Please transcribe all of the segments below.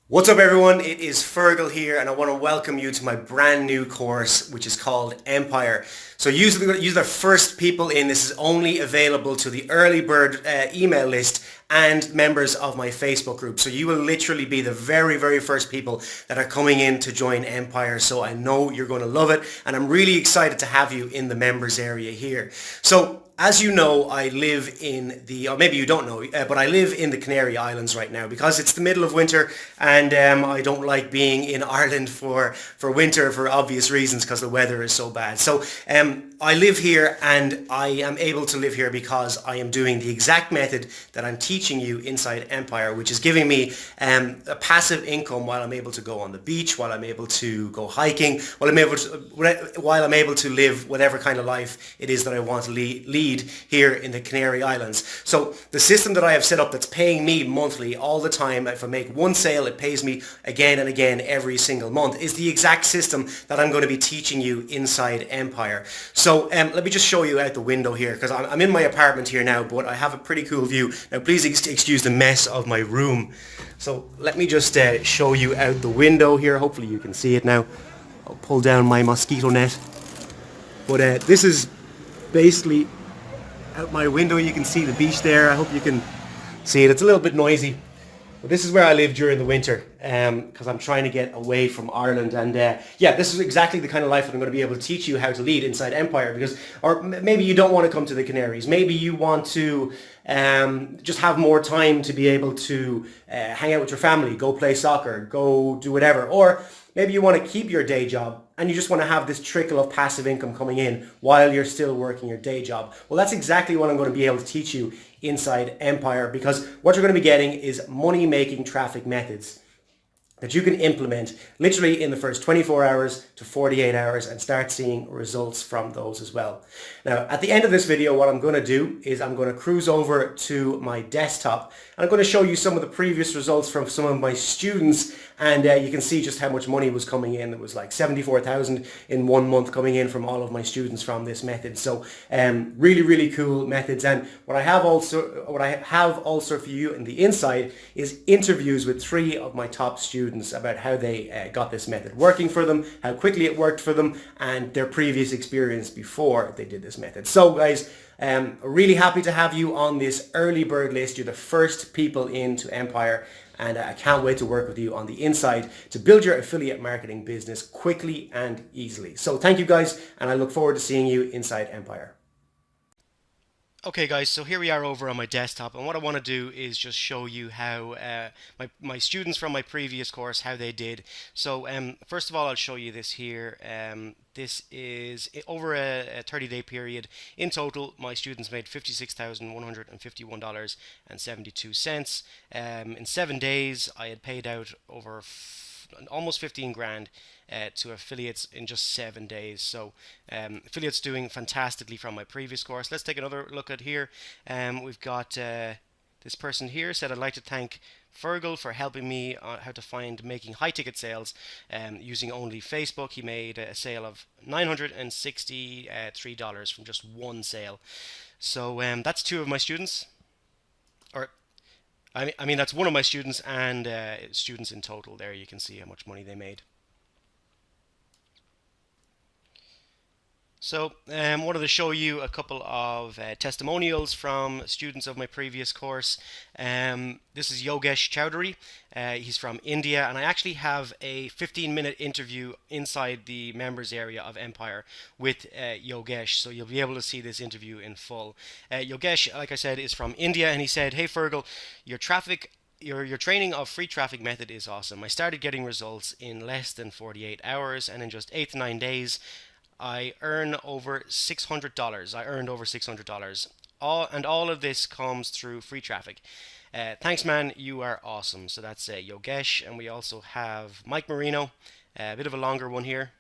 What's up everyone, it is Fergal here and I want to welcome you to my brand new course which is called Empire. So use the first people in. This is only available to the early bird email list and members of my Facebook group. So you will literally be the very first people that are coming in to join Empire. So I know you're going to love it and I'm really excited to have you in the members area here. So as you know, I live in the, or maybe you don't know, but I live in the Canary Islands right now because it's the middle of winter and I don't like being in Ireland for winter for obvious reasons because the weather is so bad. So I live here and I am able to live here because I am doing the exact method that I'm teaching you inside Empire, which is giving me a passive income while I'm able to go on the beach, while I'm able to go hiking, while I'm able to live whatever kind of life it is that I want to lead here in the Canary Islands. So the system that I have set up that's paying me monthly all the time, if I make one sale, it pays me again and again every single month, is the exact system that I'm going to be teaching you inside Empire. So let me just show you out the window here because I'm in my apartment here now, but I have a pretty cool view. Now please excuse the mess of my room. So let me just show you out the window here. Hopefully you can see it now. I'll pull down my mosquito net. But this is basically out my window. You can see the beach there. I hope you can see it. It's a little bit noisy. But this is where I live during the winter because I'm trying to get away from Ireland. And yeah, this is exactly the kind of life that I'm going to be able to teach you how to lead inside Empire. Because, or maybe you don't want to come to the Canaries. Maybe you want to just have more time to be able to hang out with your family, go play soccer, go do whatever. Or maybe you want to keep your day job and you just want to have this trickle of passive income coming in while you're still working your day job. Well, that's exactly what I'm going to be able to teach you inside Empire, because what you're going to be getting is money-making traffic methods that you can implement literally in the first 24 hours to 48 hours and start seeing results from those as well. Now, at the end of this video, what I'm going to do is I'm going to cruise over to my desktop and I'm going to show you some of the previous results from some of my students, and you can see just how much money was coming in. It was like 74,000 in 1 month coming in from all of my students from this method. So really cool methods. And what I have also for you in the inside is interviews with 3 of my top students about how they got this method working for them, how quickly it worked for them, and their previous experience before they did this method. So guys, really happy to have you on this early bird list. You're the first people into Empire, and I can't wait to work with you on the inside to build your affiliate marketing business quickly and easily. So thank you guys, and I look forward to seeing you inside Empire. Okay guys, so here we are over on my desktop, and what I want to do is just show you how my students from my previous course, how they did. So first of all, I'll show you this here. This is over a 30-day period. In total, my students made $56,151.72. In 7 days, I had paid out over almost 15 grand to affiliates in just 7 days. So affiliates doing fantastically from my previous course. Let's take another look at here. We've got this person here said, I'd like to thank Fergal for helping me on how to find making high ticket sales using only Facebook. He made a sale of $963 from just one sale. So that's 2 of my students, or I mean that's 1 of my students, and students in total. There you can see how much money they made. So wanted to show you a couple of testimonials from students of my previous course. This is Yogesh Chowdhury. He's from India, and I actually have a 15-minute interview inside the members area of Empire with Yogesh, so you'll be able to see this interview in full. Yogesh, like I said, is from India, and he said, "Hey Fergal, your training of free traffic method is awesome. I started getting results in less than 48 hours, and in just 8 to 9 days, I earn over $600. I earned over $600. All of this comes through free traffic. Thanks, man. You are awesome." So that's Yogesh, and we also have Mike Marino, a bit of a longer one here.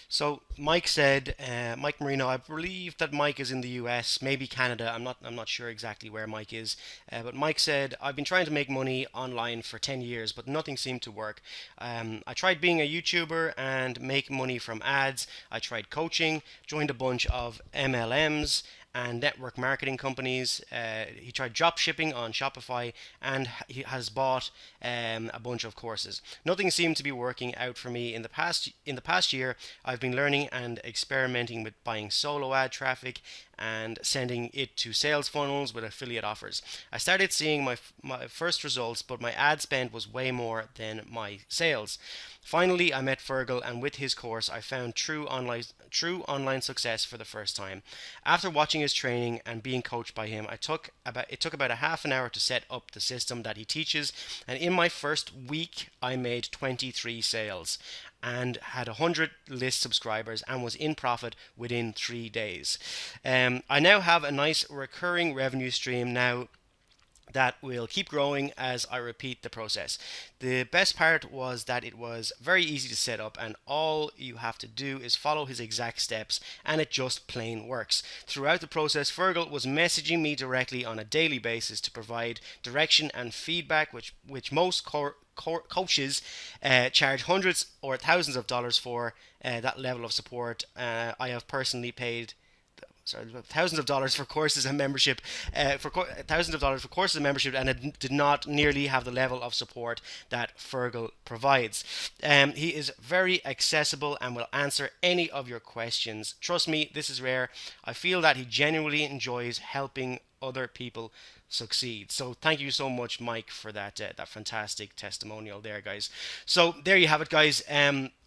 So Mike said, Mike Marino, I believe that Mike is in the US, maybe Canada. I'm not sure exactly where Mike is. But Mike said, I've been trying to make money online for 10 years, but nothing seemed to work. I tried being a YouTuber and make money from ads. I tried coaching, joined a bunch of MLMs, and network marketing companies. He tried drop shipping on Shopify, and he has bought a bunch of courses. Nothing seemed to be working out for me in the past year. I've been learning and experimenting with buying solo ad traffic and sending it to sales funnels with affiliate offers. I started seeing my first results, but my ad spend was way more than my sales. Finally, I met Fergal, and with his course, I found true online success for the first time. After watching his training and being coached by him, it took about a half an hour to set up the system that he teaches, and in my first week, I made 23 sales and had 100 list subscribers and was in profit within 3 days. I now have a nice recurring revenue stream now that will keep growing as I repeat the process. The best part was that it was very easy to set up, and all you have to do is follow his exact steps, and it just plain works. Throughout the process, Fergal was messaging me directly on a daily basis to provide direction and feedback, which most coaches charge hundreds or thousands of dollars for that level of support. I have personally paid thousands of dollars for courses and membership, and it did not nearly have the level of support that Fergal provides. He is very accessible and will answer any of your questions. Trust me, this is rare. I feel that he genuinely enjoys helping other people succeed. So thank you so much, Mike, for that fantastic testimonial there, guys. So there you have it, guys.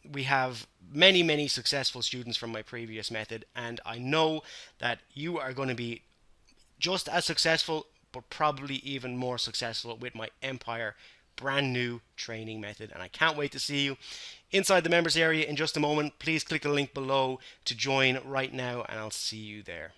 We have many successful students from my previous method, and I know that you are going to be just as successful, but probably even more successful with my Empire brand new training method, and I can't wait to see you inside the members area in just a moment. Please click the link below to join right now, and I'll see you there.